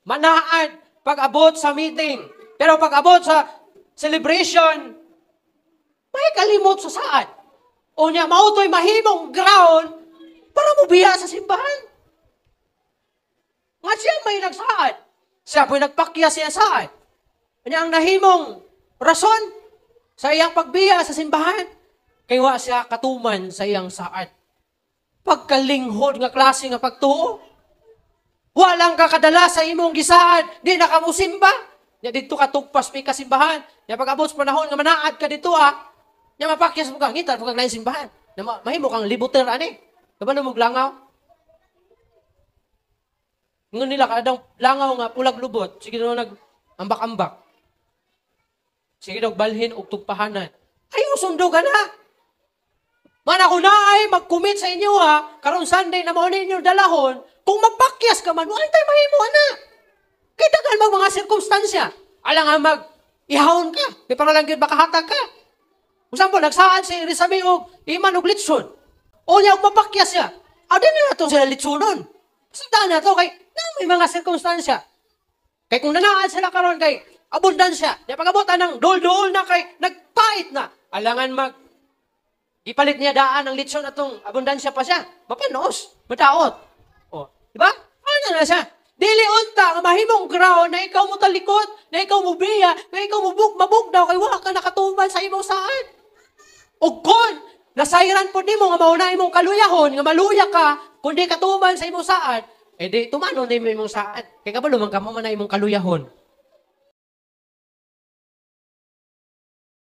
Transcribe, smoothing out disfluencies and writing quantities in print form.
Manaad pag-abot sa meeting. Pero pag-abot sa celebration, may kalimot sa saad. O niya, mautoy mahimong ground para mubiya sa simbahan. Nga siya may nagsaad. Siya po'y nagpakya siya saad. Kanya ang nahimong rason sa iyang pagbiya sa simbahan. Kaya wa siya katuman sa iyang saad. Pagkalinghod nga klase nga pagtuo. Walang kakadala sa imong gisaad. Di na ka mo simba. Ya dito ka tugpas may kasimbahan. Ya pag-abot sa panahon nga manaad ka dito Ya mapakyas mo kang ngitan pag lain simbahan. Ya mahimo kang libuter ani. Kabalo mo langaw. Ngun nila kadang langaw nga pulag lubot. Sige daw nag ambak-ambak. Sige daw balhin og tugpahanan. Ayaw sundo ka na. Man ako na ay mag-commit sa inyo karon Sunday na mao ninyo dalahon. Kung mapakyas ka man, wala tayo mahimo na. Kita ka mga sirkumstansya. Alang nga ihawon ka. Di para lang yun makahatag ka. Kung saan po, nagsaan si Rizami o iman o litson. O niya, mapakyas siya. Di na ito sila litsonon. Saan na ito kay may mga sirkumstansya. Kay kung nanaan sila karon kay abundansya. Di pag-abutan ng dol-dol na kay nagpait na. Alangan ipalit niya daan ng litson atong abundansya pa siya. Mapanos, madaot. O, di ba? Ano na siya? Dili unta nga mahimong ground na ikaw mo talikod, na ikaw mo biya, na ikaw mo mabugdaw kay wa ka nakatuman sa imong saan. O kon, nasayran po nimo nga mauna imong kaluyahon, nga maluya ka, kundi katuman sa imong saan, di tumanon din mo imong saan. Kay kabalo man ka mo man na imong kaluyahon.